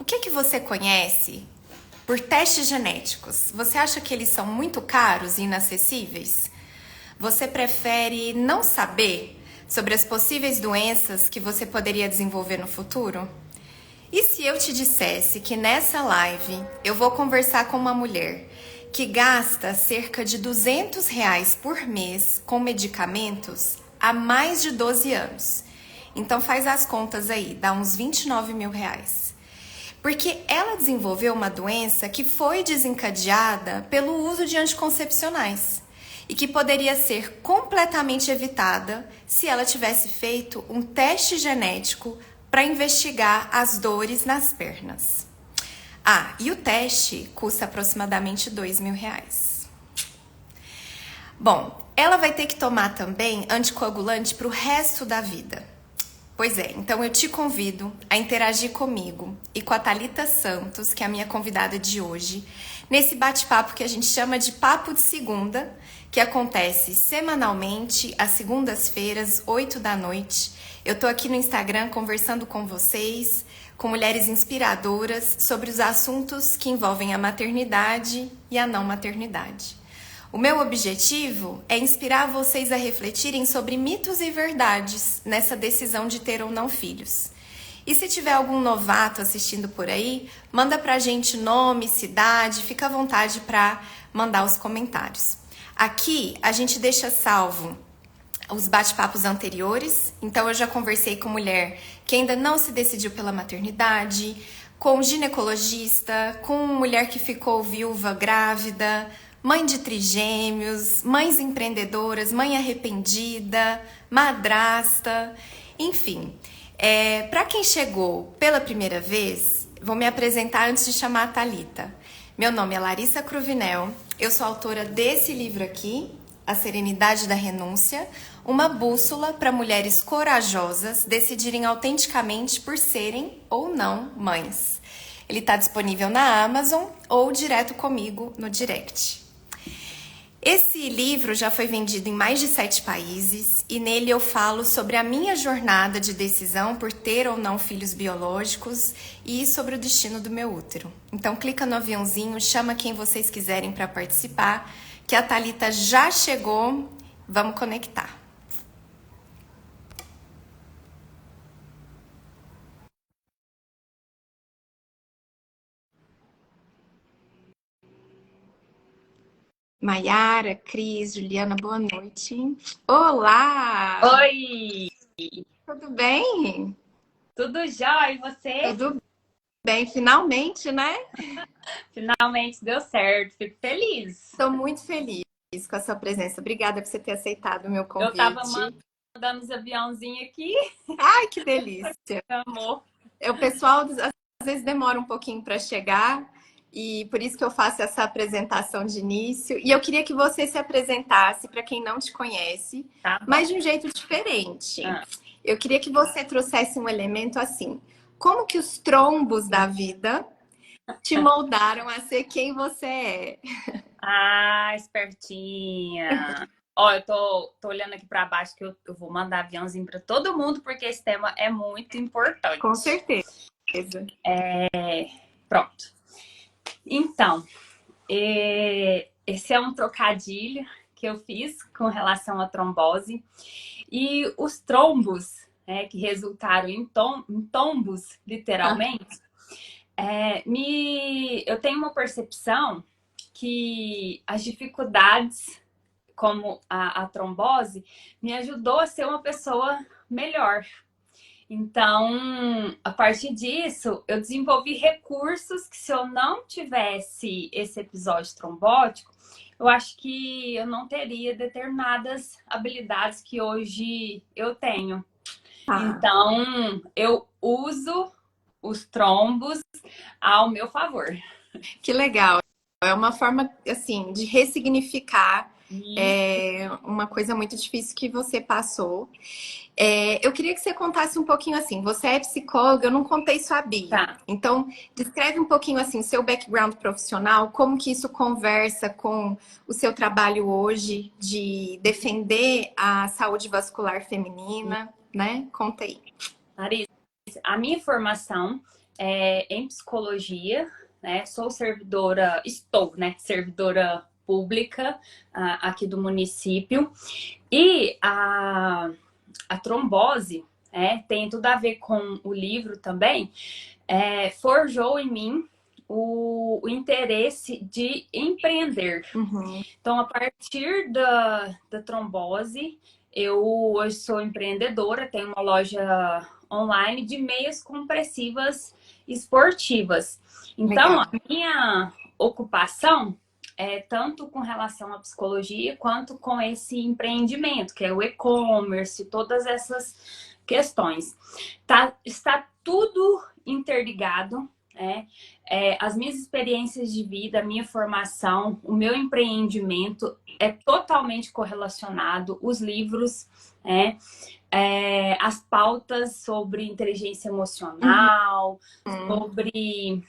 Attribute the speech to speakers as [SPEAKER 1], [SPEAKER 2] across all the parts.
[SPEAKER 1] O que você conhece por testes genéticos? Você acha que eles são muito caros e inacessíveis? Você prefere não saber sobre as possíveis doenças que você poderia desenvolver no futuro? E se eu te dissesse que nessa live eu vou conversar com uma mulher que gasta cerca de R$ 200 por mês com medicamentos há mais de 12 anos? Então faz as contas aí, dá uns R$ 29.000. Porque ela desenvolveu uma doença que foi desencadeada pelo uso de anticoncepcionais e que poderia ser completamente evitada se ela tivesse feito um teste genético para investigar as dores nas pernas. Ah, e o teste custa aproximadamente R$ 2.000. Bom, ela vai ter que tomar também anticoagulante para o resto da vida. Pois é, então eu te convido a interagir comigo e com a Thalita Santos, que é a minha convidada de hoje, nesse bate-papo que a gente chama de Papo de Segunda, que acontece semanalmente às segundas-feiras, 8 da noite. Eu tô aqui no Instagram conversando com vocês, com mulheres inspiradoras, sobre os assuntos que envolvem a maternidade e a não maternidade. O meu objetivo é inspirar vocês a refletirem sobre mitos e verdades nessa decisão de ter ou não filhos. E se tiver algum novato assistindo por aí, manda pra gente nome, cidade, fica à vontade para mandar os comentários. Aqui a gente deixa salvo os bate-papos anteriores, então eu já conversei com mulher que ainda não se decidiu pela maternidade, com ginecologista, com mulher que ficou viúva grávida, mãe de trigêmeos, mães empreendedoras, mãe arrependida, madrasta, enfim. Para quem chegou pela primeira vez, vou me apresentar antes de chamar a Thalita. Meu nome é Larissa Cruvinel, eu sou autora desse livro aqui, A Serenidade da Renúncia, uma bússola para mulheres corajosas decidirem autenticamente por serem ou não mães. Ele está disponível na Amazon ou direto comigo no direct. Esse livro já foi vendido em mais de 7 países e nele eu falo sobre a minha jornada de decisão por ter ou não filhos biológicos e sobre o destino do meu útero. Então clica no aviãozinho, chama quem vocês quiserem para participar, que a Thalita já chegou, vamos conectar. Maiara, Cris, Juliana, boa noite. Olá!
[SPEAKER 2] Oi!
[SPEAKER 1] Tudo bem?
[SPEAKER 2] Tudo jóia? E você?
[SPEAKER 1] Tudo bem, finalmente, né?
[SPEAKER 2] Finalmente deu certo, fico feliz.
[SPEAKER 1] Estou muito feliz com a sua presença. Obrigada por você ter aceitado o meu
[SPEAKER 2] Eu tava
[SPEAKER 1] convite.
[SPEAKER 2] mandando os aviãozinhos aqui,
[SPEAKER 1] Ai, que delícia!
[SPEAKER 2] amor.
[SPEAKER 1] O pessoal às vezes demora um pouquinho para chegar e por isso que eu faço essa apresentação de início. E eu queria que você se apresentasse para quem não te conhece,
[SPEAKER 2] Tá bom.
[SPEAKER 1] mas de um jeito diferente.
[SPEAKER 2] Ah.
[SPEAKER 1] Eu queria que você trouxesse um elemento assim, como que os trombos da vida te moldaram a ser quem você é?
[SPEAKER 2] Ah, espertinha. Ó, eu tô olhando aqui pra baixo que eu vou mandar aviãozinho pra todo mundo, porque esse tema é muito importante.
[SPEAKER 1] Com certeza.
[SPEAKER 2] Pronto. Então, esse é um trocadilho que eu fiz com relação à trombose. E os trombos, né, que resultaram em tombos, literalmente, eu tenho uma percepção que as dificuldades, como a trombose, me ajudou a ser uma pessoa melhor. Então, a partir disso, eu desenvolvi recursos que, se eu não tivesse esse episódio trombótico, eu acho que eu não teria determinadas habilidades que hoje eu tenho. Então, eu uso os trombos ao meu favor.
[SPEAKER 1] Que legal. É uma forma, assim, de ressignificar uma coisa muito difícil que você passou. Eu queria que você contasse um pouquinho assim, você é psicóloga, eu não contei sua bio.
[SPEAKER 2] Tá.
[SPEAKER 1] Então, descreve um pouquinho assim, seu background profissional, como que isso conversa com o seu trabalho hoje de defender a saúde vascular feminina, né? Conta aí.
[SPEAKER 2] Larissa, a minha formação em psicologia, né? Estou, né? Servidora pública aqui do município. E a trombose, tem tudo a ver com o livro também, forjou em mim o interesse de empreender.
[SPEAKER 1] Uhum.
[SPEAKER 2] Então, a partir da trombose, eu hoje sou empreendedora, tenho uma loja online de meias compressivas esportivas. Então,
[SPEAKER 1] Legal.
[SPEAKER 2] a minha ocupação é tanto com relação à psicologia quanto com esse empreendimento, que é o e-commerce, todas essas questões. Está tudo interligado, né? As minhas experiências de vida, a minha formação, o meu empreendimento é totalmente correlacionado. Os livros, as pautas sobre inteligência emocional, sobre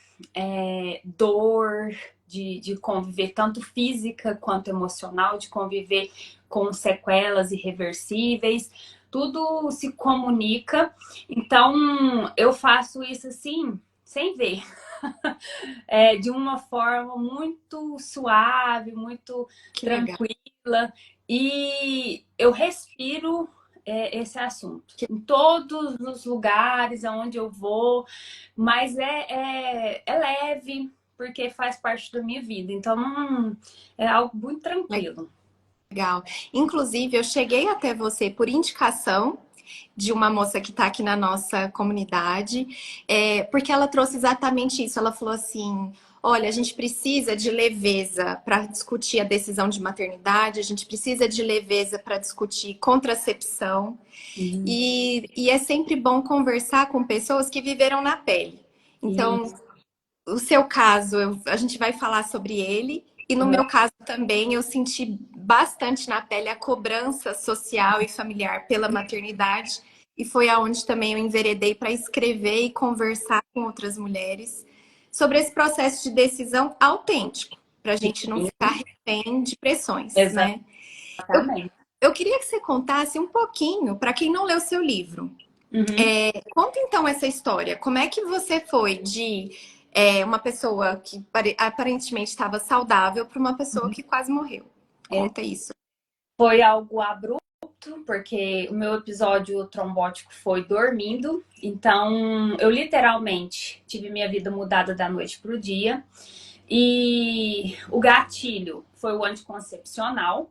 [SPEAKER 2] dor, de conviver tanto física quanto emocional, de conviver com sequelas irreversíveis. Tudo se comunica. Então, eu faço isso assim, sem ver. De uma forma muito suave, muito
[SPEAKER 1] Que legal.
[SPEAKER 2] tranquila. E eu respiro esse assunto em todos os lugares aonde eu vou, mas é leve, porque faz parte da minha vida. Então, é algo muito tranquilo.
[SPEAKER 1] Legal. Inclusive, eu cheguei até você por indicação de uma moça que está aqui na nossa comunidade, porque ela trouxe exatamente isso. Ela falou assim: olha, a gente precisa de leveza para discutir a decisão de maternidade, a gente precisa de leveza para discutir contracepção, e é sempre bom conversar com pessoas que viveram na pele. Então, o seu caso, a gente vai falar sobre ele. E no meu caso também, eu senti bastante na pele a cobrança social e familiar pela maternidade. E foi aonde também eu enveredei para escrever e conversar com outras mulheres sobre esse processo de decisão autêntico, para a gente não ficar refém de pressões, né?
[SPEAKER 2] Exatamente.
[SPEAKER 1] Eu queria que você contasse um pouquinho, para quem não leu seu livro. Conta então essa história. Como é que você foi de uma pessoa que aparentemente estava saudável para uma pessoa que quase morreu? Conta isso.
[SPEAKER 2] Foi algo abrupto, porque o meu episódio trombótico foi dormindo. Então, eu literalmente tive minha vida mudada da noite para o dia. E o gatilho foi o anticoncepcional.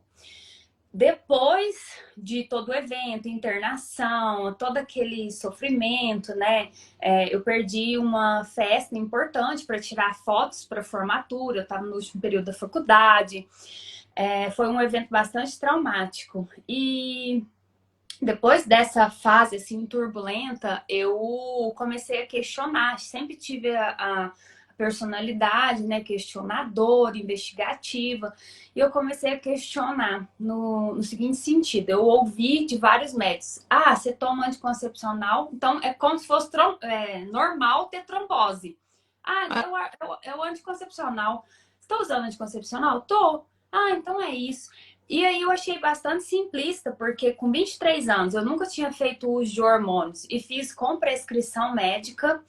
[SPEAKER 2] Depois de todo o evento, internação, todo aquele sofrimento, né? Eu perdi uma festa importante para tirar fotos para formatura. Eu estava no último período da faculdade. Foi um evento bastante traumático. E depois dessa fase assim turbulenta, eu comecei a questionar. Sempre tive a personalidade, né, questionadora, investigativa, e eu comecei a questionar no seguinte sentido: eu ouvi de vários médicos: você toma anticoncepcional, então é como se fosse normal ter trombose. É o anticoncepcional. Estou usando anticoncepcional? Tô. Então é isso. E aí eu achei bastante simplista, porque com 23 anos eu nunca tinha feito uso de hormônios e fiz com prescrição médica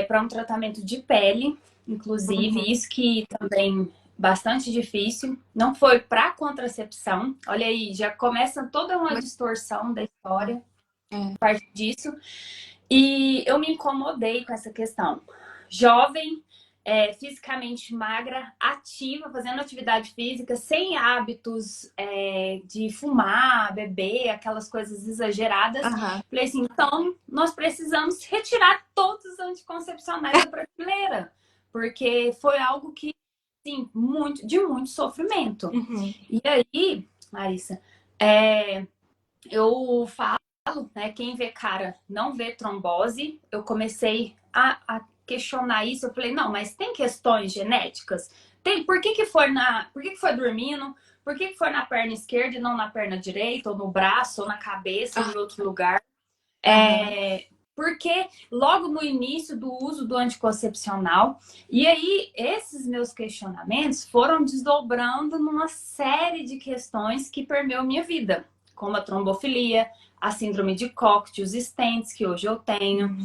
[SPEAKER 2] para um tratamento de pele, inclusive. Isso que também bastante difícil. Não foi para contracepção. Olha aí, já começa toda uma distorção da história a partir disso. E eu me incomodei com essa questão. Jovem, fisicamente magra, ativa, fazendo atividade física, sem hábitos de fumar, beber, aquelas coisas exageradas. Falei assim: então nós precisamos retirar todos os anticoncepcionais da prateleira, porque foi algo que, sim, de muito sofrimento. E aí, Larissa, eu falo, né, quem vê cara não vê trombose. Eu comecei a questionar isso. Eu falei: não, mas tem questões genéticas? Por que foi dormindo? Por que foi na perna esquerda e não na perna direita, ou no braço, ou na cabeça, ou em outro lugar? Porque logo no início do uso do anticoncepcional, e aí esses meus questionamentos foram desdobrando numa série de questões que permeiam minha vida, como a trombofilia, a síndrome de Cox, os stents que hoje eu tenho,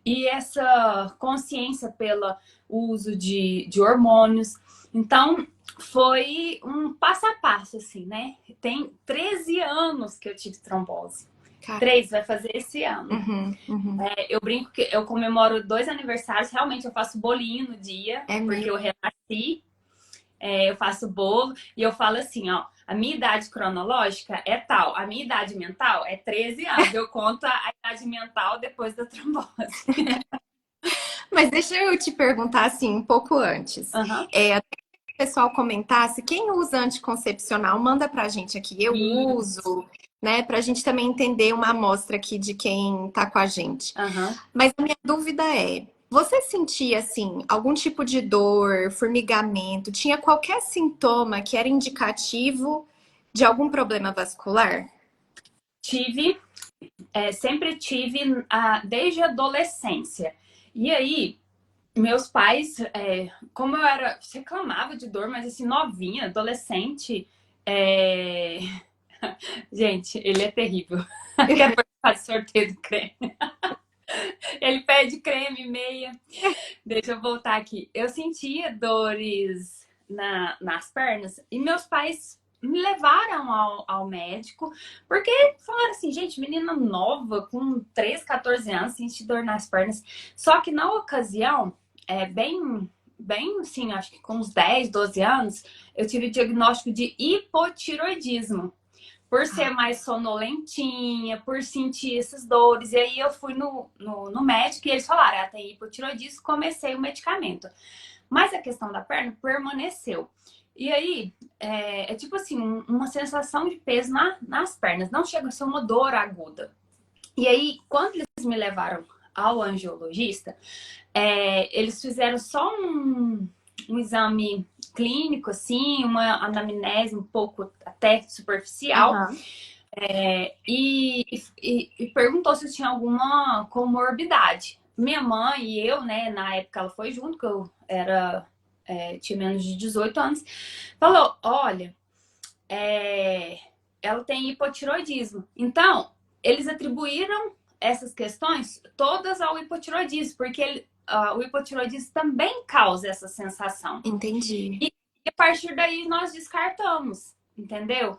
[SPEAKER 2] e essa consciência pelo uso de hormônios. Então, foi um passo a passo, assim, né? Tem 13 anos que eu tive trombose. 3 vai fazer esse ano. Eu brinco que eu comemoro 2 aniversários. Realmente, eu faço bolinho no dia, porque eu renasci. Eu faço bolo e eu falo assim, ó, a minha idade cronológica é tal, a minha idade mental é 13 anos. Eu conto a idade mental depois da trombose.
[SPEAKER 1] Mas deixa eu te perguntar assim, um pouco antes. Até que o pessoal comentasse, quem usa anticoncepcional, manda pra gente aqui. Eu uso, né? Pra gente também entender uma amostra aqui de quem tá com a gente. Mas a minha dúvida é, você sentia, assim, algum tipo de dor, formigamento, tinha qualquer sintoma que era indicativo de algum problema vascular?
[SPEAKER 2] Tive, sempre tive desde a adolescência. E aí, meus pais, como eu era, reclamava de dor, mas assim, novinha, adolescente, gente, ele é terrível. Quer participar de sorteio do creme? Ele pede creme, meia. Deixa eu voltar aqui. Eu sentia dores nas pernas e meus pais me levaram ao médico, porque falaram assim, gente, menina nova, com 13, 14 anos, sente dor nas pernas. Só que na ocasião, bem assim, acho que com uns 10, 12 anos, eu tive diagnóstico de hipotiroidismo. Por ser mais sonolentinha, por sentir essas dores. E aí eu fui no médico e eles falaram, ela tem hipotiroidismo, comecei o medicamento. Mas a questão da perna permaneceu. E aí, é tipo assim, uma sensação de peso nas pernas. Não chega a ser uma dor aguda. E aí, quando eles me levaram ao angiologista, eles fizeram só um exame clínico, assim, uma anamnese um pouco até superficial. E perguntou se eu tinha alguma comorbidade. Minha mãe e eu, né, na época ela foi junto, que eu tinha menos de 18 anos, falou, olha, ela tem hipotiroidismo. Então, eles atribuíram essas questões todas ao hipotiroidismo, porque o hipotiroidismo também causa essa sensação.
[SPEAKER 1] Entendi.
[SPEAKER 2] E a partir daí nós descartamos, entendeu?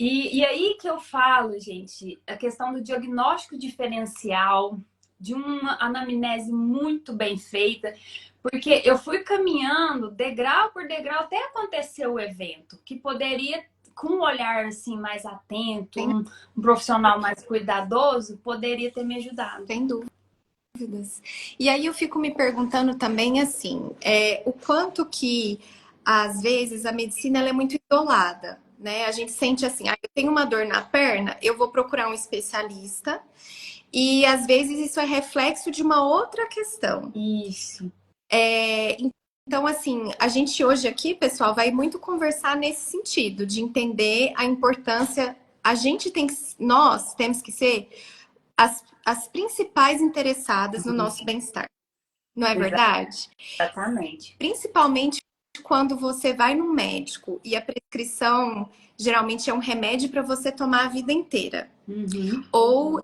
[SPEAKER 2] E aí que eu falo, gente, a questão do diagnóstico diferencial, de uma anamnese muito bem feita, porque eu fui caminhando degrau por degrau até acontecer o evento, que poderia, com um olhar assim mais atento, um profissional mais cuidadoso, poderia ter me ajudado.
[SPEAKER 1] Sem dúvidas. E aí eu fico me perguntando também assim, o quanto que às vezes a medicina ela é muito isolada, né? A gente sente assim, eu tenho uma dor na perna, eu vou procurar um especialista e às vezes isso é reflexo de uma outra questão.
[SPEAKER 2] Isso.
[SPEAKER 1] Então, assim, a gente hoje aqui, pessoal, vai muito conversar nesse sentido, de entender a importância. Nós temos que ser as principais interessadas no nosso bem-estar. Não é verdade?
[SPEAKER 2] Exatamente.
[SPEAKER 1] Principalmente quando você vai no médico e a prescrição geralmente é um remédio para você tomar a vida inteira. Ou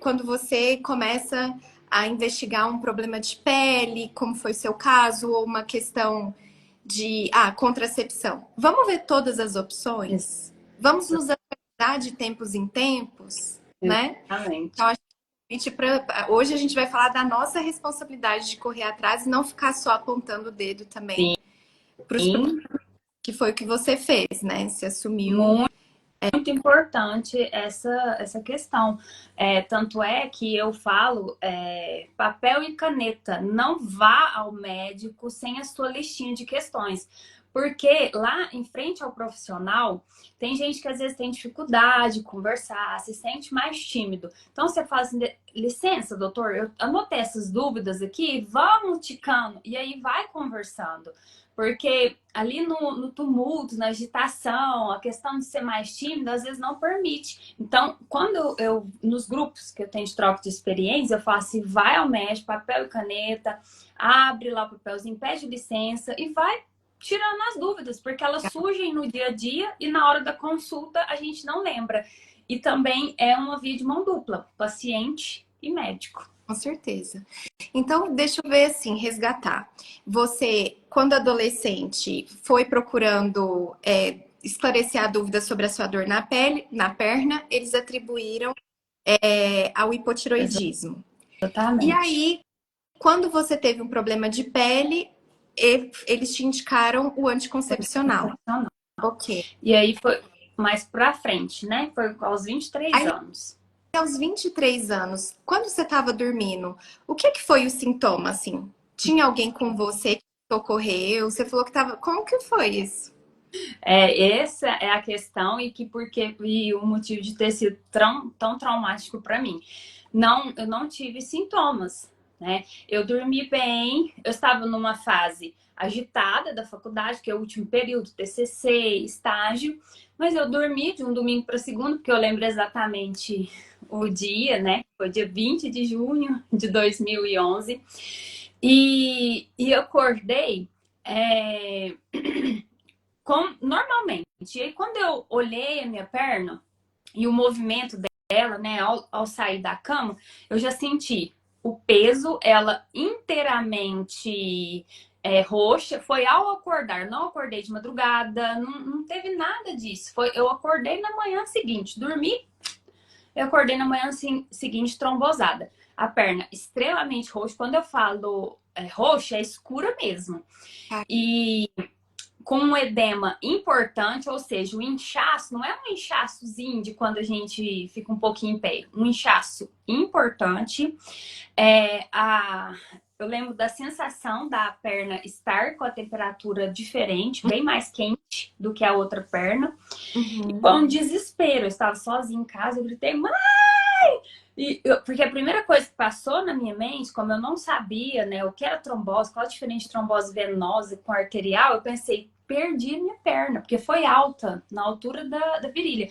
[SPEAKER 1] quando você começa a investigar um problema de pele, como foi o seu caso, ou uma questão de contracepção. Vamos ver todas as opções? Vamos nos atualizar de tempos em tempos, né?
[SPEAKER 2] Exatamente.
[SPEAKER 1] Então, hoje a gente vai falar da nossa responsabilidade de correr atrás e não ficar só apontando o dedo também para os problemas, que foi o que você fez, né? Se assumiu.
[SPEAKER 2] Muito importante essa questão. Tanto é que eu falo, papel e caneta, não vá ao médico sem a sua listinha de questões. Porque lá em frente ao profissional, tem gente que às vezes tem dificuldade de conversar, se sente mais tímido. Então você fala assim, licença, doutor, eu anotei essas dúvidas aqui, vamos ticando. E aí vai conversando. Porque ali no tumulto, na agitação, a questão de ser mais tímido, às vezes não permite. Então, quando nos grupos que eu tenho de troca de experiência, eu falo assim, vai ao médico, papel e caneta, abre lá o papelzinho, pede licença e vai tirando as dúvidas, porque elas surgem no dia a dia e na hora da consulta a gente não lembra. E também é uma via de mão dupla, paciente e médico.
[SPEAKER 1] Com certeza. Então, deixa eu ver assim, resgatar. Você, quando adolescente, foi procurando esclarecer a dúvida sobre a sua dor na pele, na perna, eles atribuíram ao hipotiroidismo. E
[SPEAKER 2] Exatamente.
[SPEAKER 1] aí, quando você teve um problema de pele, eles te indicaram o anticoncepcional. Ok.
[SPEAKER 2] E aí foi mais pra frente, né? Foi aos 23
[SPEAKER 1] Aí,
[SPEAKER 2] anos.
[SPEAKER 1] aos 23 anos, quando você estava dormindo, o que que foi o sintoma, assim? Tinha alguém com você que ocorreu? Você falou que estava... Como que foi isso?
[SPEAKER 2] Essa é a questão e o motivo de ter sido tão traumático para mim. Não, eu não tive sintomas, né? Eu dormi bem, eu estava numa fase agitada da faculdade, que é o último período, TCC, estágio, mas eu dormi de um domingo para segundo, porque eu lembro exatamente o dia, né? Foi dia 20 de junho de 2011. E eu acordei normalmente. E aí, quando eu olhei a minha perna e o movimento dela, né, ao sair da cama, eu já senti o peso, ela inteiramente roxa. Foi ao acordar, não acordei de madrugada, não teve nada disso. Eu acordei na manhã seguinte, dormi, eu acordei na manhã seguinte trombosada. A perna extremamente roxa. Quando eu falo roxa, é escura mesmo. E com um edema importante, ou seja, o inchaço não é um inchaçozinho de quando a gente fica um pouquinho em pé, um inchaço importante. Eu lembro da sensação da perna estar com a temperatura diferente, bem mais quente do que a outra perna. E foi um desespero. Eu estava sozinha em casa, eu gritei, mãe! Porque a primeira coisa que passou na minha mente, como eu não sabia, né, o que era trombose, qual a diferença de trombose venosa com arterial, eu pensei, perdi minha perna, porque foi alta, na altura da virilha.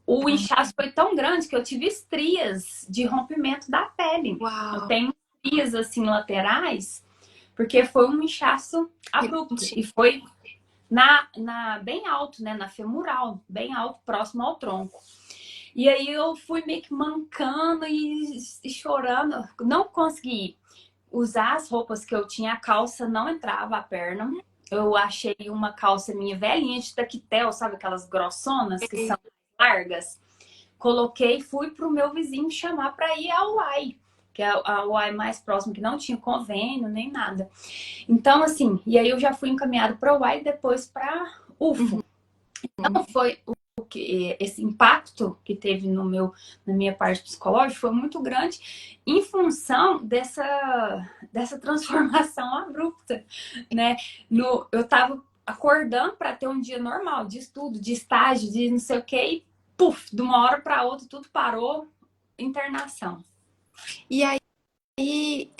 [SPEAKER 2] O inchaço foi tão grande que eu tive estrias de rompimento da pele. Eu
[SPEAKER 1] Uau!
[SPEAKER 2] tenho estrias assim laterais, porque foi um inchaço abrupto. E foi bem alto, né, na femoral, bem alto, próximo ao tronco. E aí eu fui meio que mancando e chorando. Não consegui usar as roupas que eu tinha. A calça não entrava a perna. Eu achei uma calça minha velhinha de taquetel, sabe? Aquelas grossonas que são largas. Coloquei e fui pro meu vizinho chamar para ir ao UAI. Que é a UAI mais próximo, que não tinha convênio nem nada. Então, assim, e aí eu já fui encaminhado para o UAI e depois para UFO. Então, foi esse impacto que teve na minha parte psicológica foi muito grande em função dessa transformação abrupta, né? Eu estava acordando para ter um dia normal de estudo, de estágio, de não sei o que, e puf, de uma hora para outra tudo parou, internação.
[SPEAKER 1] E aí,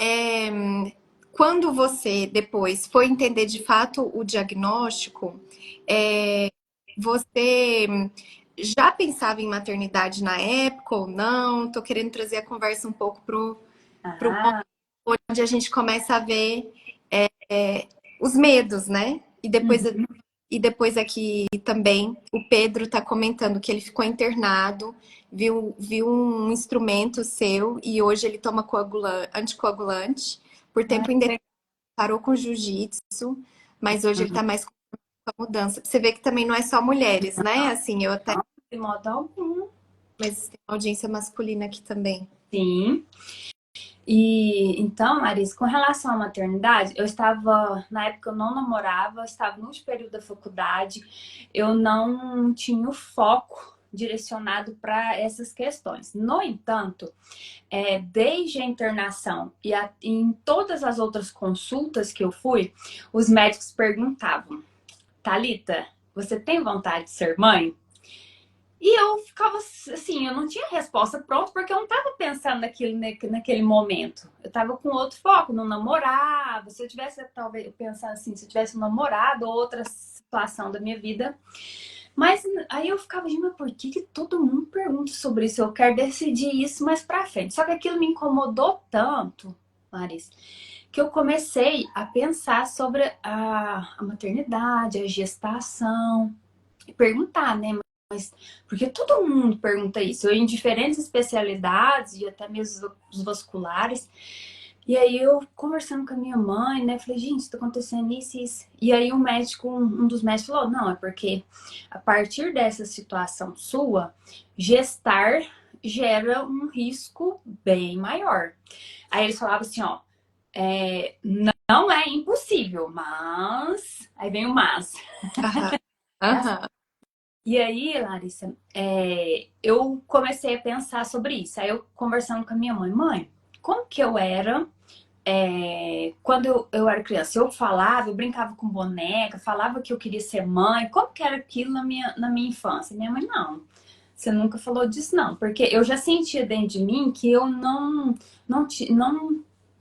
[SPEAKER 1] quando você depois foi entender de fato o diagnóstico, você já pensava em maternidade na época ou não? Tô querendo trazer a conversa um pouco pro
[SPEAKER 2] Ah,
[SPEAKER 1] onde a gente começa a ver os medos, né? E depois aqui também o Pedro tá comentando que ele ficou internado, viu um instrumento seu e hoje ele toma anticoagulante por tempo indeterminado, parou com jiu-jitsu, mas hoje ele tá mais com a mudança. Você vê que também não é só mulheres, né? Assim, eu até.
[SPEAKER 2] não, de modo algum.
[SPEAKER 1] Mas tem uma audiência masculina aqui também.
[SPEAKER 2] Sim. E então, Larissa, com relação à maternidade, na época eu não namorava, eu estava no último período da faculdade, eu não tinha o foco direcionado para essas questões. No entanto, desde a internação em todas as outras consultas que eu fui, os médicos perguntavam, Thalita, você tem vontade de ser mãe? E eu ficava assim, eu não tinha resposta pronta, porque eu não estava pensando naquele momento. Eu estava com outro foco, não namorava. Se eu tivesse, talvez, pensando assim, se eu tivesse um namorado ou outra situação da minha vida. Mas aí eu ficava, mas por que todo mundo pergunta sobre isso? Eu quero decidir isso mais pra frente. Só que aquilo me incomodou tanto, Larissa, que eu comecei a pensar sobre a maternidade, a gestação, e perguntar, né? porque todo mundo pergunta isso. Eu em diferentes especialidades e até mesmo os vasculares. E aí eu conversando com a minha mãe, né? Falei, gente, tá acontecendo isso e isso. E aí o médico, um dos médicos falou, não, é porque a partir dessa situação sua, gestar gera um risco bem maior. Aí eles falavam assim, ó, não é impossível, mas... Aí vem o mas.
[SPEAKER 1] Aham. Aham.
[SPEAKER 2] E aí, Larissa, eu comecei a pensar sobre isso. Aí eu conversando com a minha mãe, mãe, como que eu era quando eu era criança? Eu falava, eu brincava com boneca, falava que eu queria ser mãe. Como que era aquilo na minha infância? Minha mãe, não. Você nunca falou disso, não. Porque eu já sentia dentro de mim que eu não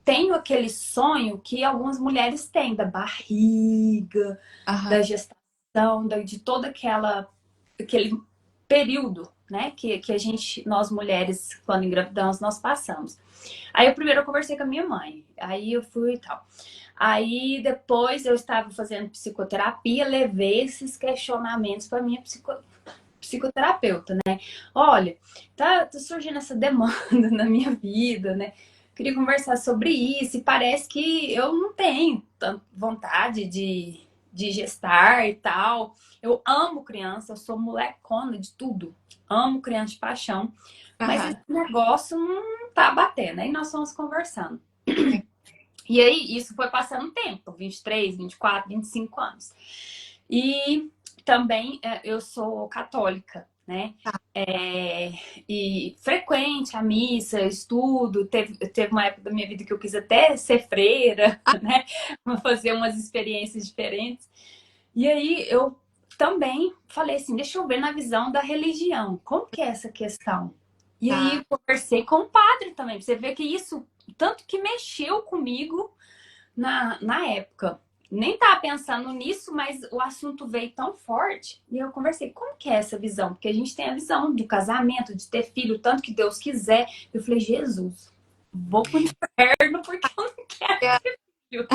[SPEAKER 2] tenho aquele sonho que algumas mulheres têm, da barriga,
[SPEAKER 1] Aham.
[SPEAKER 2] da gestação, de toda aquele período, né, que nós mulheres, quando engravidamos, nós passamos. Aí, primeiro eu conversei com a minha mãe, aí eu fui e tal. Aí, depois eu estava fazendo psicoterapia, levei esses questionamentos para minha psicoterapeuta, né? Olha, tá surgindo essa demanda na minha vida, né? Queria conversar sobre isso e parece que eu não tenho tanta vontade de gestar e tal. Eu amo criança, eu sou molecona de tudo. Amo criança de paixão. Mas esse
[SPEAKER 1] Aham.
[SPEAKER 2] negócio não tá batendo. Aí nós fomos conversando. E aí, isso foi passando tempo, 23, 24, 25 anos. E também eu sou católica, né? É, e frequente a missa, estudo. Teve uma época da minha vida que eu quis até ser freira, né? Fazer umas experiências diferentes. E aí eu também falei assim, deixa eu ver na visão da religião, como que é essa questão? E aí
[SPEAKER 1] Tá.
[SPEAKER 2] eu conversei com o padre também, pra você ver que isso, tanto que mexeu comigo na época. Nem estava pensando nisso, mas o assunto veio tão forte. E eu conversei, como que é essa visão? Porque a gente tem a visão do casamento, de ter filho, tanto que Deus quiser. Eu falei, Jesus, vou pro inferno porque eu não quero
[SPEAKER 1] É,
[SPEAKER 2] filho.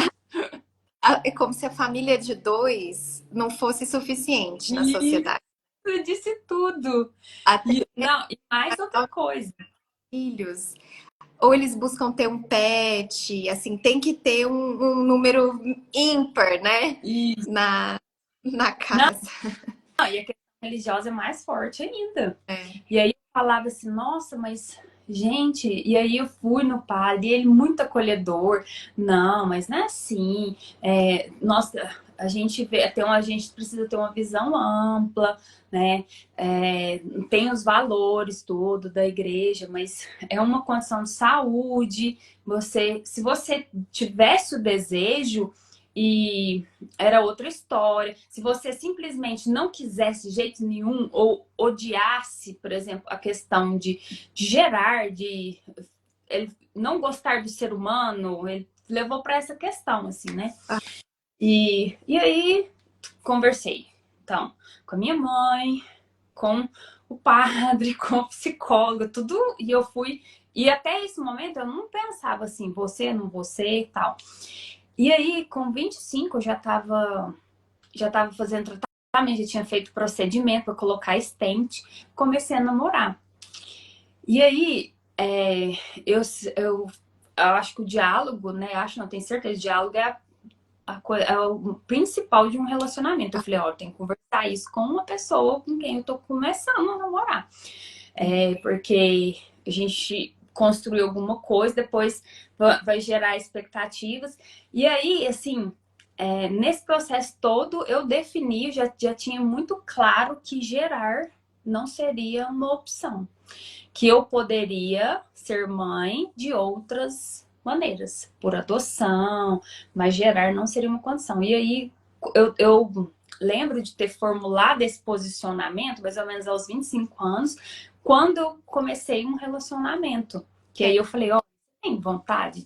[SPEAKER 1] é como se a família de dois não fosse suficiente na
[SPEAKER 2] E
[SPEAKER 1] sociedade.
[SPEAKER 2] eu disse tudo.
[SPEAKER 1] Até
[SPEAKER 2] E, não, e mais outra coisa.
[SPEAKER 1] filhos. Ou eles buscam ter um pet, assim, tem que ter um número ímpar, né?
[SPEAKER 2] E,
[SPEAKER 1] Na, na
[SPEAKER 2] não,
[SPEAKER 1] casa.
[SPEAKER 2] e a questão religiosa é mais forte ainda.
[SPEAKER 1] É.
[SPEAKER 2] E aí eu falava assim, nossa, mas gente, e aí eu fui no padre, e ele muito acolhedor. Não, mas não é assim. Nossa, a gente precisa ter uma visão ampla, né? Tem os valores tudo da igreja, mas é uma condição de saúde. Se você tivesse o desejo e era outra história. Se você simplesmente não quisesse de jeito nenhum ou odiasse, por exemplo, a questão de gerar, de ele não gostar do ser humano, ele levou para essa questão, assim, né? E aí conversei, então, com a minha mãe, com o padre, com o psicólogo, tudo, e eu fui. E até esse momento eu não pensava assim, você, não você e tal. E aí, com 25, eu já tava fazendo tratamento, já tinha feito procedimento para colocar stent, comecei a namorar. E aí, eu acho que o diálogo, né? Acho, não tenho certeza, o diálogo é o principal de um relacionamento. Eu falei, ó, eu tenho que conversar isso com uma pessoa com quem eu tô começando a namorar. Porque a gente construiu alguma coisa, depois vai gerar expectativas. E aí, assim, nesse processo todo, eu defini, já tinha muito claro que gerar não seria uma opção. Que eu poderia ser mãe de outras maneiras, por adoção, mas gerar não seria uma condição. E aí, eu lembro de ter formulado esse posicionamento, mais ou menos aos 25 anos, quando eu comecei um relacionamento. Que aí eu falei, ó, tem vontade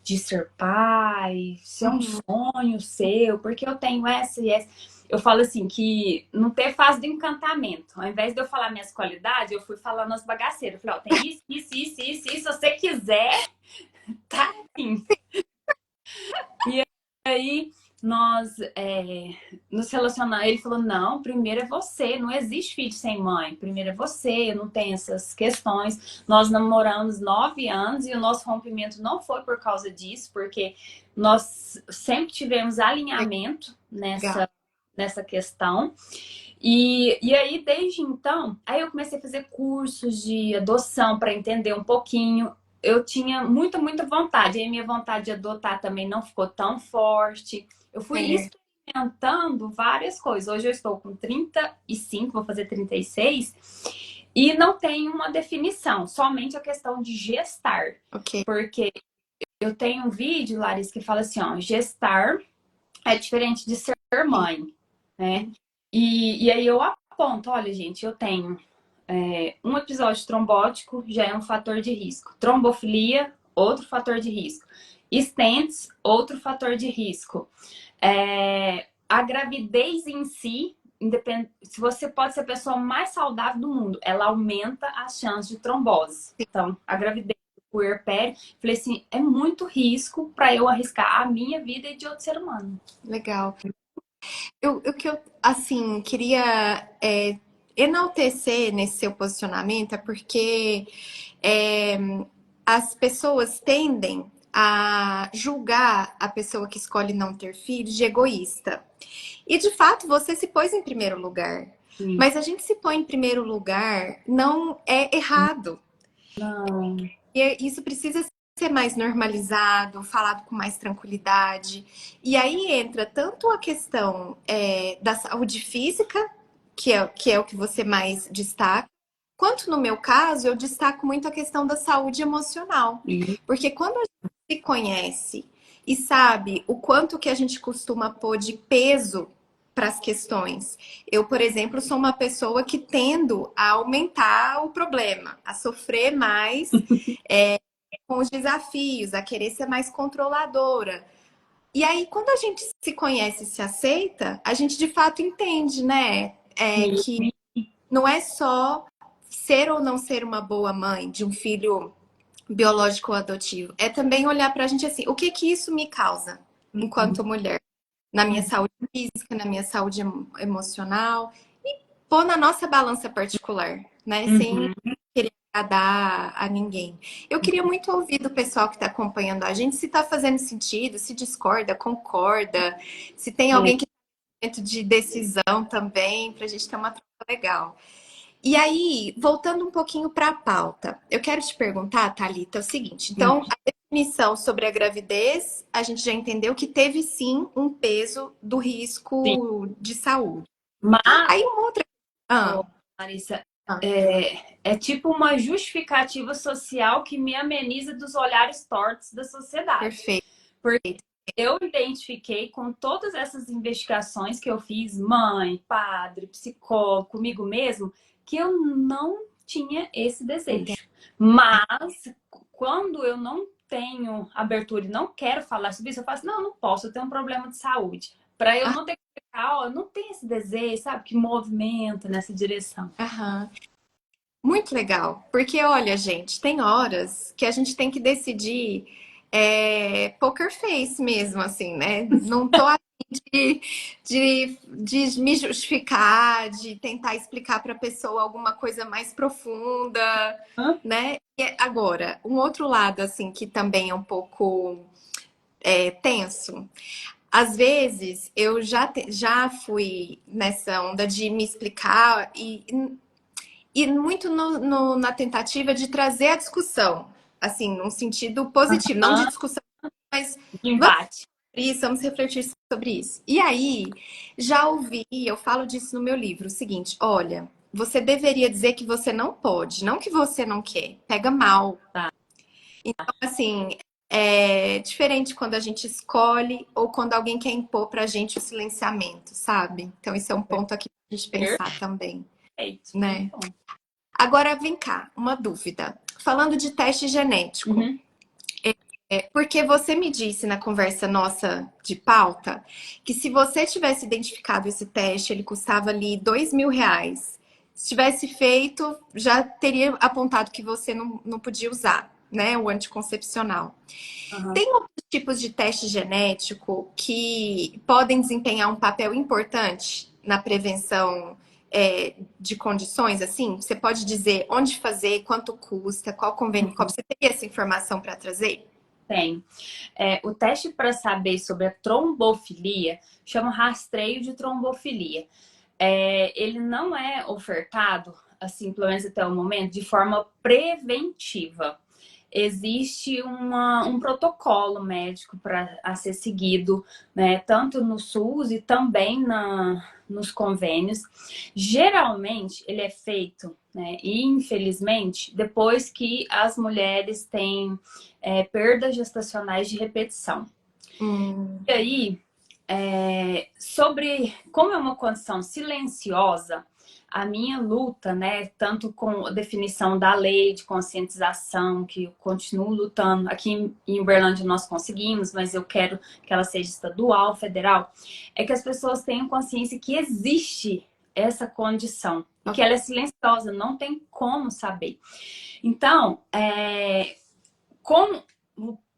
[SPEAKER 2] de ser pai, ser um
[SPEAKER 1] Uhum.
[SPEAKER 2] sonho seu, porque eu tenho essa e essa. Eu falo assim, que não ter fase do encantamento. Ao invés de eu falar minhas qualidades, eu fui falando as bagaceiras. Eu falei, ó, tem isso, isso, isso, isso, isso. Se você quiser, tá assim. E aí, nós nos relacionar, ele falou, não, primeiro é você, não existe filho sem mãe, primeiro é você, eu não tenho essas questões. Nós namoramos 9 anos e o nosso rompimento não foi por causa disso, porque nós sempre tivemos alinhamento
[SPEAKER 1] Legal.
[SPEAKER 2] nessa questão. E aí, desde então, aí eu comecei a fazer cursos de adoção para entender um pouquinho. Eu tinha muita, muita vontade. E a minha vontade de adotar também não ficou tão forte. Eu fui
[SPEAKER 1] Certo.
[SPEAKER 2] experimentando várias coisas. Hoje eu estou com 35, vou fazer 36, e não tenho uma definição, somente a questão de gestar.
[SPEAKER 1] Ok.
[SPEAKER 2] Porque eu tenho um vídeo, Larissa, que fala assim, ó, gestar é diferente de ser mãe, né? E aí eu aponto, olha, gente, eu tenho um episódio trombótico, já é um fator de risco. Trombofilia, outro fator de risco. Stents, outro fator de risco. A gravidez em si, se você pode ser a pessoa mais saudável do mundo, ela aumenta as chances de trombose. Então, a gravidez, o puerpério, falei assim, é muito risco para eu arriscar a minha vida e de outro ser humano.
[SPEAKER 1] Legal. O que eu, assim, queria enaltecer nesse seu posicionamento é porque é, as pessoas tendem a julgar a pessoa que escolhe não ter filhos de egoísta. E de fato você se pôs em primeiro lugar.
[SPEAKER 2] Sim.
[SPEAKER 1] Mas a gente se põe em primeiro lugar não é errado.
[SPEAKER 2] Não.
[SPEAKER 1] E isso precisa ser mais normalizado, falado com mais tranquilidade. E aí entra tanto a questão da saúde física, que é o que você mais destaca, quanto no meu caso, eu destaco muito a questão da saúde emocional. Porque quando a gente se conhece e sabe o quanto que a gente costuma pôr de peso para as questões. Eu, por exemplo, sou uma pessoa que tendo a aumentar o problema, a sofrer mais com os desafios, a querer ser mais controladora. E aí, quando a gente se conhece e se aceita, a gente de fato entende, né? Que não é só ser ou não ser uma boa mãe de um filho biológico ou adotivo. É também olhar pra gente assim, o que que isso me causa enquanto mulher? Na minha saúde física, na minha saúde emocional. E pôr na nossa balança particular, né? Sem querer agradar a ninguém. Eu queria muito ouvir do pessoal que está acompanhando a gente se está fazendo sentido, se discorda, concorda, se tem alguém que está dentro de decisão também, para a gente ter uma troca legal. E aí, voltando um pouquinho para a pauta, eu quero te perguntar, Thalita, é o seguinte: então, a definição sobre a gravidez, a gente já entendeu que teve sim um peso do
[SPEAKER 2] Sim.
[SPEAKER 1] risco de saúde.
[SPEAKER 2] Mas,
[SPEAKER 1] Aí, uma outra. Ah,
[SPEAKER 2] Larissa,
[SPEAKER 1] ah,
[SPEAKER 2] é tipo uma justificativa social que me ameniza dos olhares tortos da sociedade.
[SPEAKER 1] perfeito.
[SPEAKER 2] Porque eu identifiquei com todas essas investigações que eu fiz, mãe, padre, psicólogo, comigo mesmo, que eu não tinha esse desejo. Mas quando eu não tenho abertura e não quero falar sobre isso, eu faço, não posso, eu tenho um problema de saúde. Para eu não ter que ficar, ó, não tem esse desejo, sabe, que movimenta nessa direção.
[SPEAKER 1] Aham. Muito legal, porque olha, gente, tem horas que a gente tem que decidir poker face mesmo, assim, né? Não tô a fim de me justificar, de tentar explicar para a pessoa alguma coisa mais profunda, né? E agora, um outro lado, assim, que também é um pouco tenso. Às vezes, eu já fui nessa onda de me explicar e muito na tentativa de trazer a discussão, assim, num sentido positivo, não de discussão, mas
[SPEAKER 2] Embate.
[SPEAKER 1] vamos refletir sobre isso. E aí, já ouvi, eu falo disso no meu livro, o seguinte: olha, você deveria dizer que você não pode, não que você não quer, pega mal.
[SPEAKER 2] Tá.
[SPEAKER 1] Então, assim, é diferente quando a gente escolhe ou quando alguém quer impor pra gente o silenciamento, sabe? Então, esse é um ponto aqui pra gente pensar também,
[SPEAKER 2] Perfeito.
[SPEAKER 1] né? Agora, vem cá, uma dúvida. Falando de teste genético, porque você me disse na conversa nossa de pauta que se você tivesse identificado esse teste, ele custava ali R$ 2.000. Se tivesse feito, já teria apontado que você não podia usar. né, o anticoncepcional.
[SPEAKER 2] Aham.
[SPEAKER 1] Tem outros tipos de teste genético que podem desempenhar um papel importante na prevenção de condições, assim? Você pode dizer onde fazer, quanto custa, qual convênio, qual você tem essa informação para trazer?
[SPEAKER 2] Tem. O teste para saber sobre a trombofilia chama rastreio de trombofilia. Ele não é ofertado, assim, pelo menos até o momento, de forma preventiva. Existe um protocolo médico a ser seguido, né, tanto no SUS e também nos convênios. Geralmente, ele é feito, né, infelizmente, depois que as mulheres têm perdas gestacionais de repetição. E aí, sobre como é uma condição silenciosa, a minha luta, né, tanto com a definição da lei de conscientização, que eu continuo lutando, aqui em Uberlândia nós conseguimos, mas eu quero que ela seja estadual, federal, é que as pessoas tenham consciência que existe essa condição e que ela é silenciosa, não tem como saber. Então, com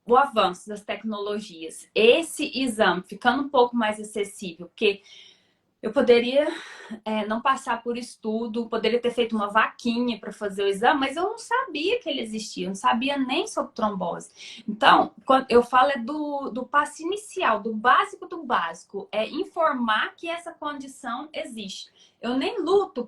[SPEAKER 2] o avanço das tecnologias, esse exame ficando um pouco mais acessível, porque eu poderia não passar por estudo, poderia ter feito uma vaquinha para fazer o exame, mas eu não sabia que ele existia, eu não sabia nem sobre trombose. Então, quando eu falo do passo inicial, do básico, é informar que essa condição existe. Eu nem luto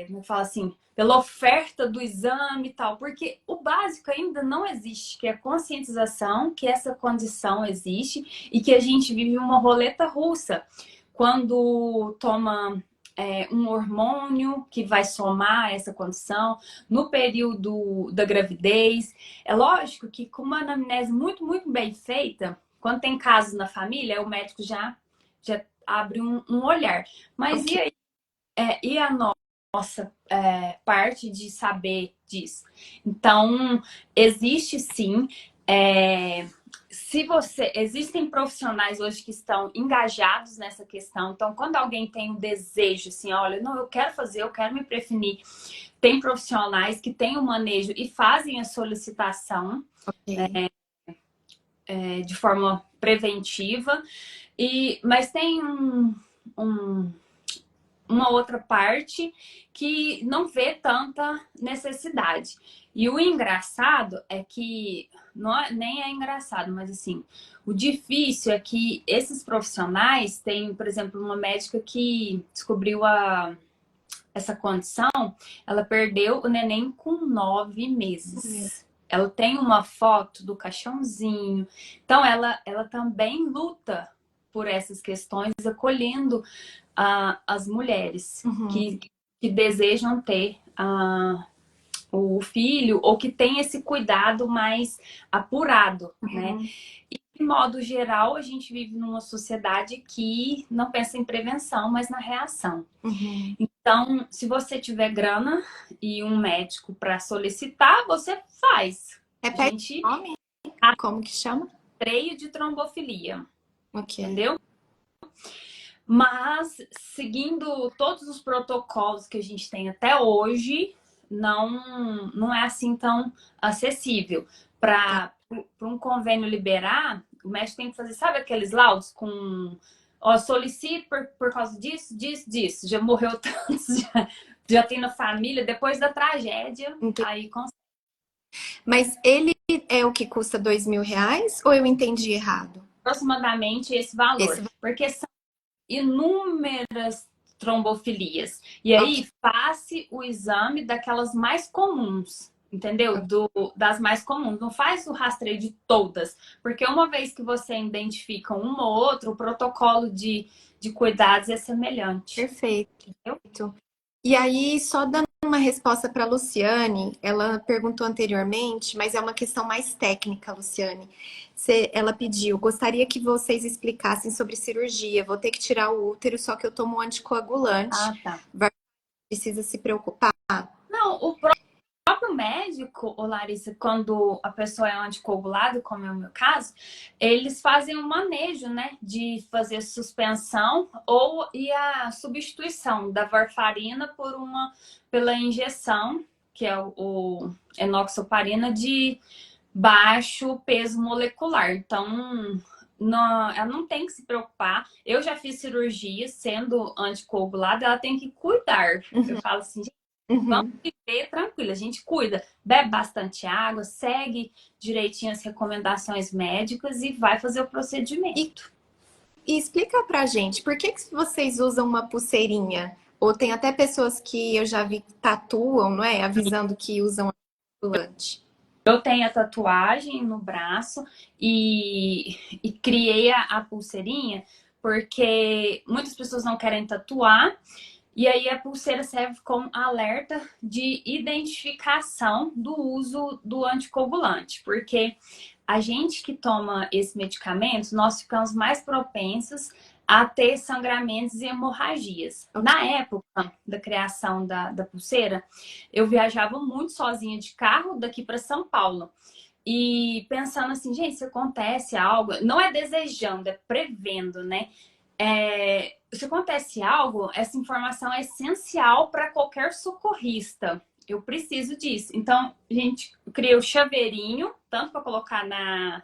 [SPEAKER 2] como fala assim, pela oferta do exame e tal, porque o básico ainda não existe, que é a conscientização que essa condição existe e que a gente vive uma roleta russa quando toma um hormônio que vai somar a essa condição no período da gravidez. É lógico que com uma anamnese muito, muito bem feita, quando tem casos na família, o médico já abre um olhar. Mas
[SPEAKER 1] Ok.
[SPEAKER 2] e a nossa parte de saber disso? Então, existe sim. Se você existem profissionais hoje que estão engajados nessa questão. Então, quando alguém tem um desejo, assim, olha, não, eu quero fazer, eu quero me prevenir, tem profissionais que têm o manejo e fazem a solicitação
[SPEAKER 1] Ok.
[SPEAKER 2] de forma preventiva. Mas tem uma outra parte que não vê tanta necessidade. E o engraçado é que, nem é engraçado, mas assim, o difícil é que esses profissionais têm, por exemplo, uma médica que descobriu essa condição, ela perdeu o neném com 9 meses. Ela tem uma foto do caixãozinho. Então, ela também luta por essas questões, acolhendo as mulheres
[SPEAKER 1] Uhum.
[SPEAKER 2] que desejam ter o filho ou que tem esse cuidado mais apurado, né?
[SPEAKER 1] Uhum.
[SPEAKER 2] E, de modo geral, a gente vive numa sociedade que não pensa em prevenção, mas na reação.
[SPEAKER 1] Uhum.
[SPEAKER 2] Então, se você tiver grana e um médico para solicitar, você faz. A
[SPEAKER 1] Repete
[SPEAKER 2] gente
[SPEAKER 1] o nome? Como que chama?
[SPEAKER 2] rastreio de trombofilia,
[SPEAKER 1] Ok.
[SPEAKER 2] entendeu? Mas, seguindo todos os protocolos que a gente tem até hoje, não é assim tão acessível.
[SPEAKER 1] Tá.
[SPEAKER 2] Para um convênio liberar, o médico tem que fazer, sabe aqueles laudos com... Ó, solicito por causa disso, disso, disso. Já morreu tantos, já tem na família, depois da tragédia,
[SPEAKER 1] Entendi.
[SPEAKER 2] aí consegue.
[SPEAKER 1] Mas ele é o que custa R$ 2.000 ou eu entendi errado?
[SPEAKER 2] Aproximadamente esse
[SPEAKER 1] Esse.
[SPEAKER 2] valor. Porque inúmeras trombofilias. E
[SPEAKER 1] Ok.
[SPEAKER 2] aí, faça o exame daquelas mais comuns, entendeu? Das mais comuns. Não faz o rastreio de todas, porque uma vez que você identifica uma ou outra, o protocolo de cuidados é semelhante.
[SPEAKER 1] Perfeito.
[SPEAKER 2] Entendeu?
[SPEAKER 1] E aí, só dando uma resposta para a Luciane, ela perguntou anteriormente, mas é uma questão mais técnica, Luciane. Ela pediu, gostaria que vocês explicassem sobre cirurgia. Vou ter que tirar o útero, só que eu tomo anticoagulante.
[SPEAKER 2] Ah, tá.
[SPEAKER 1] Precisa se preocupar?
[SPEAKER 2] Não, o próprio médico, ô Larissa, quando a pessoa é anticoagulada, como é o meu caso, eles fazem um manejo, né, de fazer suspensão e a substituição da varfarina pela injeção, que é o enoxaparina de baixo peso molecular. Então, ela não tem que se preocupar. Eu já fiz cirurgia sendo anticoagulada, ela tem que cuidar. Eu falo assim, gente, vamos viver tranquila, a gente cuida, bebe bastante água, segue direitinho as recomendações médicas e vai fazer o procedimento.
[SPEAKER 1] E explica pra gente, por que que vocês usam uma pulseirinha? Ou tem até pessoas que eu já vi que tatuam, não é? Avisando que usam anticoagulante.
[SPEAKER 2] Eu tenho a tatuagem no braço e criei a pulseirinha porque muitas pessoas não querem tatuar. E aí a pulseira serve como alerta de identificação do uso do anticoagulante, porque a gente que toma esse medicamento, nós ficamos mais propensos a ter sangramentos e hemorragias. Na época da criação da pulseira, eu viajava muito sozinha de carro daqui para São Paulo. E pensando assim, gente, se acontece algo, não é desejando, é prevendo, né? Se acontece algo, essa informação é essencial para qualquer socorrista. Eu preciso disso. Então, a gente criou o chaveirinho, tanto para colocar na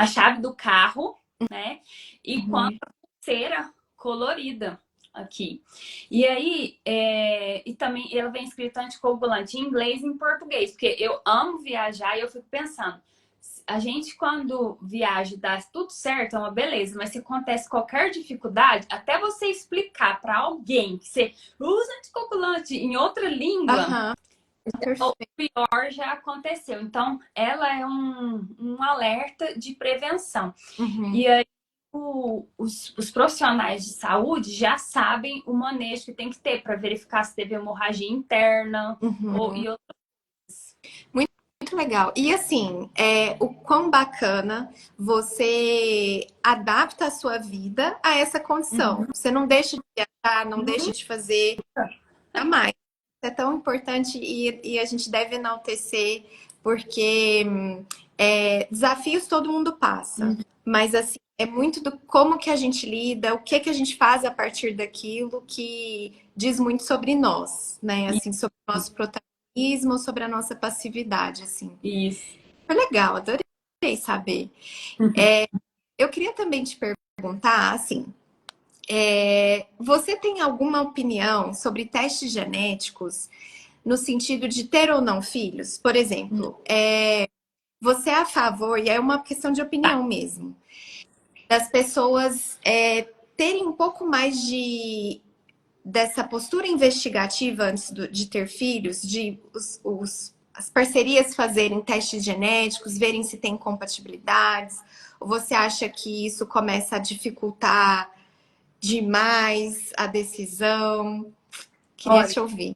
[SPEAKER 2] chave do carro, né? E quanto a pulseira colorida aqui. E aí, e também ela vem escrita anticoagulante em inglês e em português, porque eu amo viajar e eu fico pensando, a gente quando viaja dá tudo certo, é uma beleza, mas se acontece qualquer dificuldade, até você explicar para alguém que você usa anticoagulante em outra língua, o pior já aconteceu. Então, ela é um alerta de prevenção. E aí, os profissionais de saúde já sabem o manejo que tem que ter para verificar se teve hemorragia interna e outras coisas.
[SPEAKER 1] Muito legal. E assim, o quão bacana você adapta a sua vida a essa condição. Você não deixa de viajar, não deixa de fazer mais. É tão importante e a gente deve enaltecer, porque desafios todo mundo passa. Mas assim, é muito do como que a gente lida, o que que a gente faz a partir daquilo que diz muito sobre nós, né? Assim, sobre o nosso protagonismo, sobre a nossa passividade, assim.
[SPEAKER 2] Isso.
[SPEAKER 1] Foi legal, adorei saber. Eu queria também te perguntar, assim, você tem alguma opinião sobre testes genéticos no sentido de ter ou não filhos? Por exemplo, você é a favor, e é uma questão de opinião mesmo, das pessoas terem um pouco mais dessa postura investigativa antes de ter filhos, de as parcerias fazerem testes genéticos, verem se tem compatibilidades? Ou você acha que isso começa a dificultar demais a decisão? Queria te ouvir.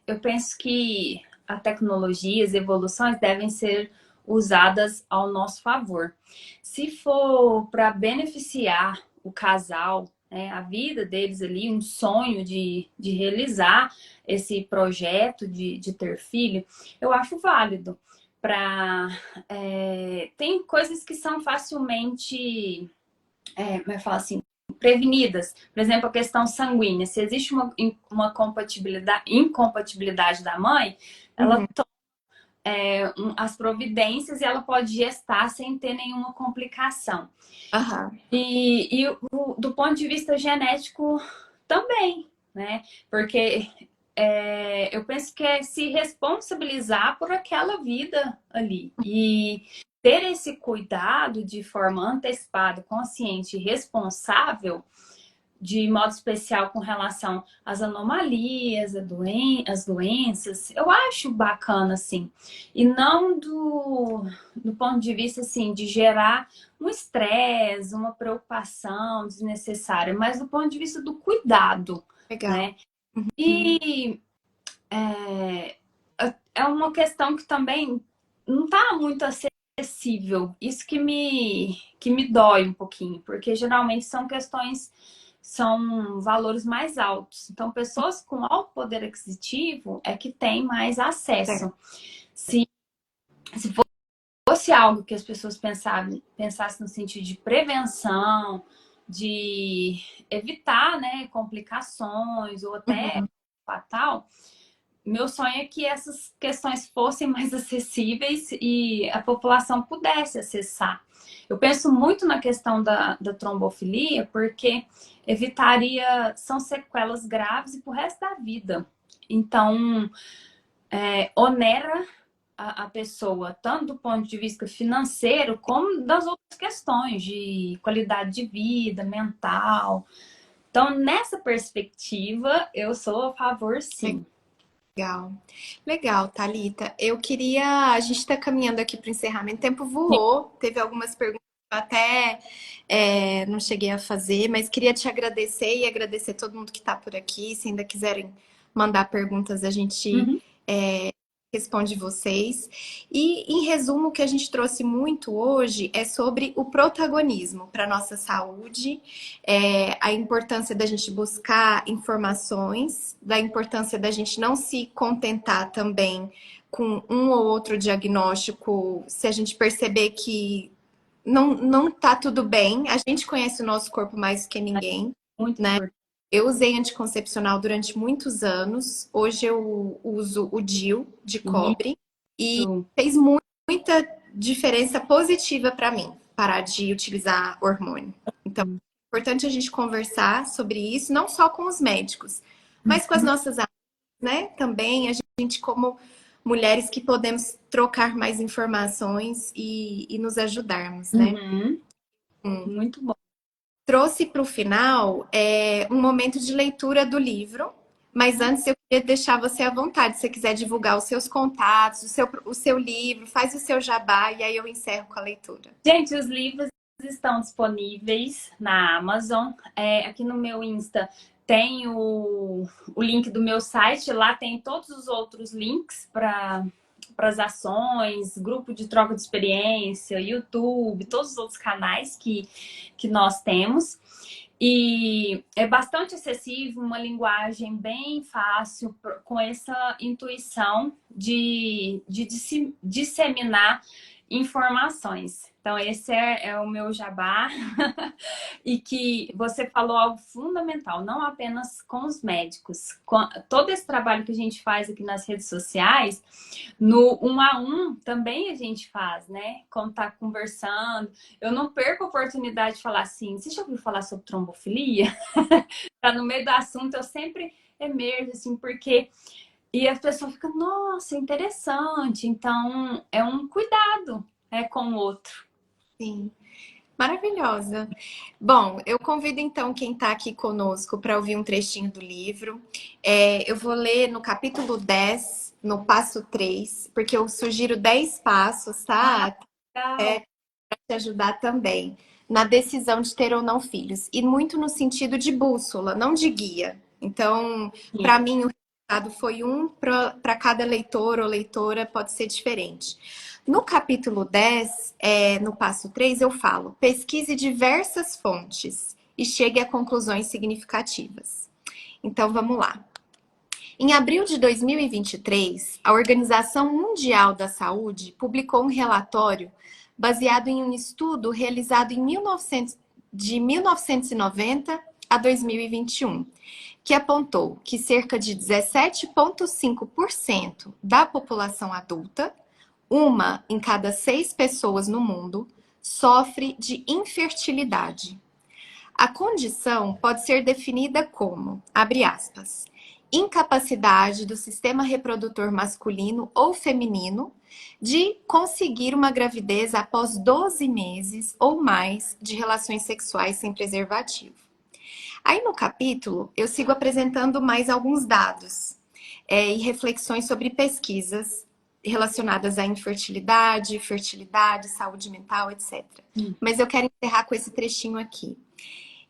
[SPEAKER 2] Eu penso que a tecnologia, as evoluções devem ser usadas ao nosso favor. Se for para beneficiar o casal, a vida deles ali, um sonho de realizar esse projeto de ter filho, eu acho válido. Tem coisas que são facilmente, como eu falo assim, prevenidas. Por exemplo, a questão sanguínea. Se existe uma incompatibilidade da mãe, ela toma as providências e ela pode gestar sem ter nenhuma complicação. E do ponto de vista genético também, né? Porque eu penso que é se responsabilizar por aquela vida ali. E ter esse cuidado de forma antecipada, consciente e responsável, de modo especial com relação às anomalias, às doenças, eu acho bacana, assim. E não do ponto de vista, assim, de gerar um estresse, uma preocupação desnecessária, mas do ponto de vista do cuidado.
[SPEAKER 1] Legal.
[SPEAKER 2] Né? E é uma questão que também não está muito acessível. Isso que me dói um pouquinho, porque geralmente são valores mais altos. Então, pessoas com alto poder aquisitivo é que têm mais acesso. Se fosse algo que as pessoas pensassem no sentido de prevenção, de evitar, né, complicações ou até
[SPEAKER 1] Uhum.
[SPEAKER 2] fatal, meu sonho é que essas questões fossem mais acessíveis e a população pudesse acessar. Eu penso muito na questão da trombofilia, porque evitaria, são sequelas graves e pro resto da vida. Então, onera a pessoa, tanto do ponto de vista financeiro, como das outras questões de qualidade de vida, mental. Então, nessa perspectiva, eu sou a favor, sim.
[SPEAKER 1] Legal. Legal, Thalita. Eu queria. A gente está caminhando aqui para o encerramento. O tempo voou, teve algumas perguntas que eu até não cheguei a fazer, mas queria te agradecer e agradecer todo mundo que está por aqui. Se ainda quiserem mandar perguntas, a gente
[SPEAKER 2] Uhum.
[SPEAKER 1] responde vocês. E, em resumo, o que a gente trouxe muito hoje é sobre o protagonismo para a nossa saúde, a importância da gente buscar informações, da importância da gente não se contentar também com um ou outro diagnóstico, se a gente perceber que não tá tudo bem. A gente conhece o nosso corpo mais do que ninguém,
[SPEAKER 2] Muito
[SPEAKER 1] né?
[SPEAKER 2] importante.
[SPEAKER 1] Eu usei anticoncepcional durante muitos anos. Hoje eu uso o DIU de cobre e
[SPEAKER 2] Isso.
[SPEAKER 1] fez muita diferença positiva para mim parar de utilizar hormônio. Então, é importante a gente conversar sobre isso, não só com os médicos, mas com as nossas amigas, né? Também a gente, como mulheres que podemos trocar mais informações e nos ajudarmos, né?
[SPEAKER 2] Uhum. Muito bom.
[SPEAKER 1] Trouxe para o final um momento de leitura do livro, mas antes eu queria deixar você à vontade, se você quiser divulgar os seus contatos, o seu livro, faz o seu jabá e aí eu encerro com a leitura.
[SPEAKER 2] Gente, os livros estão disponíveis na Amazon. Aqui no meu Insta tem o link do meu site. Lá tem todos os outros links para as ações, grupo de troca de experiência, YouTube, todos os outros canais que nós temos. E é bastante acessível, uma linguagem bem fácil, com essa intuição de disseminar informações. Então, esse é o meu jabá. E que você falou algo fundamental, não apenas com os médicos. Todo esse trabalho que a gente faz aqui nas redes sociais, no 1 a 1 também a gente faz, né? Quando tá conversando. Eu não perco a oportunidade de falar assim, você já ouviu falar sobre trombofilia? Tá no meio do assunto, eu sempre emerjo, assim, porque... E a pessoa fica, nossa, interessante. Então, é um cuidado, com o outro.
[SPEAKER 1] Sim, maravilhosa. Bom, eu convido então quem está aqui conosco para ouvir um trechinho do livro. Eu vou ler no capítulo 10, no passo 3, porque eu sugiro 10 passos,
[SPEAKER 2] Ah,
[SPEAKER 1] tá?
[SPEAKER 2] legal.
[SPEAKER 1] Te ajudar também na decisão de ter ou não filhos. E muito no sentido de bússola, não de guia. Então, para mim, o resultado foi para cada leitor ou leitora pode ser diferente. No capítulo 10, no passo 3, eu falo: pesquise diversas fontes e chegue a conclusões significativas. Então, vamos lá. Em abril de 2023, a Organização Mundial da Saúde publicou um relatório baseado em um estudo realizado de 1990 a 2021, que apontou que cerca de 17,5% da população adulta, uma em cada 6 pessoas no mundo, sofre de infertilidade. A condição pode ser definida como, abre aspas, incapacidade do sistema reprodutor masculino ou feminino de conseguir uma gravidez após 12 meses ou mais de relações sexuais sem preservativo. Aí no capítulo eu sigo apresentando mais alguns dados e reflexões sobre pesquisas relacionadas à infertilidade, fertilidade, saúde mental, etc. Mas eu quero encerrar com esse trechinho aqui.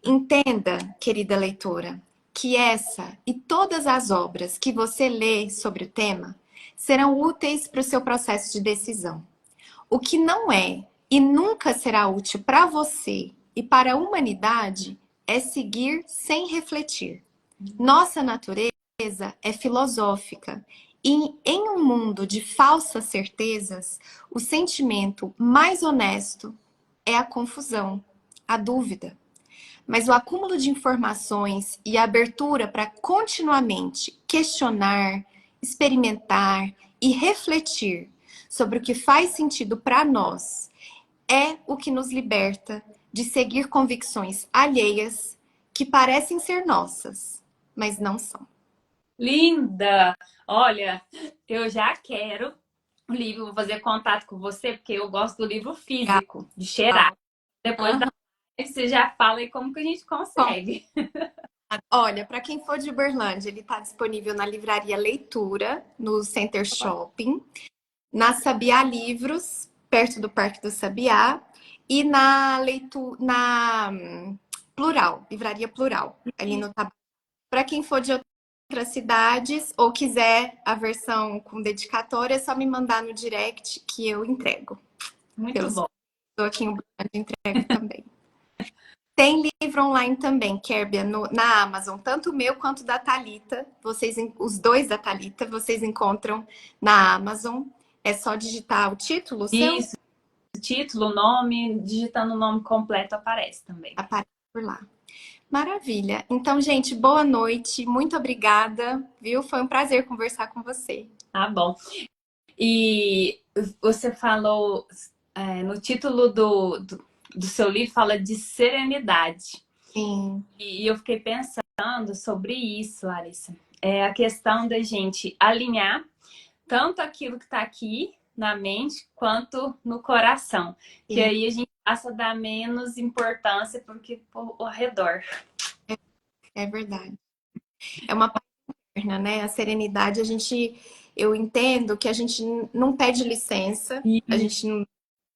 [SPEAKER 1] Entenda, querida leitora, que essa e todas as obras que você lê sobre o tema serão úteis para o seu processo de decisão. O que não é e nunca será útil para você e para a humanidade é seguir sem refletir. Nossa natureza é filosófica e, em um mundo de falsas certezas, o sentimento mais honesto é a confusão, a dúvida. mas o acúmulo de informações e a abertura para continuamente questionar, experimentar e refletir sobre o que faz sentido para nós é o que nos liberta de seguir convicções alheias que parecem ser nossas, mas não são.
[SPEAKER 2] Linda! Olha, eu já quero o livro, vou fazer contato com você, porque eu gosto do livro físico, de cheirar. Depois da live, você já fala aí como que a gente consegue.
[SPEAKER 1] Olha, para quem for de Uberlândia, ele está disponível na livraria Leitura, no Center Shopping, na Sabiá Livros, perto do Parque do Sabiá, e na Plural, Livraria Plural, ali no Tabaco. Para quem for de outras cidades ou quiser a versão com dedicatória, é só me mandar no direct que eu entrego.
[SPEAKER 2] Muito bom.
[SPEAKER 1] Estou aqui em Uberlândia, entrego também. Tem livro online também, Kérbia, na Amazon, tanto o meu quanto da Thalita. Os dois da Thalita, vocês encontram na Amazon. É só digitar o título seu?
[SPEAKER 2] Isso, título, nome, digitando o nome completo aparece também.
[SPEAKER 1] Aparece por lá. Maravilha. Então, gente, boa noite. Muito obrigada, viu? Foi um prazer conversar com você.
[SPEAKER 2] Tá bom. E você falou no título do seu livro, fala de serenidade.
[SPEAKER 1] Sim.
[SPEAKER 2] E eu fiquei pensando sobre isso, Larissa. É a questão da gente alinhar tanto aquilo que está aqui na mente quanto no coração. Sim. Que aí a gente passa a dar menos importância porque ao redor.
[SPEAKER 1] É verdade. É uma paz interna, né? A serenidade, eu entendo que a gente não pede licença, a gente não,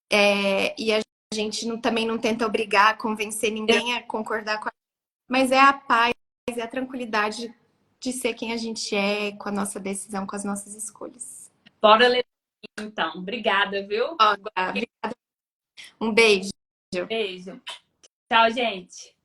[SPEAKER 1] e a gente também não tenta obrigar, convencer ninguém a concordar com a gente, mas é a paz, é a tranquilidade de ser quem a gente é, com a nossa decisão, com as nossas escolhas.
[SPEAKER 2] Bora ler então. Obrigada, viu?
[SPEAKER 1] Obrigada. Um beijo.
[SPEAKER 2] Beijo. Tchau, gente.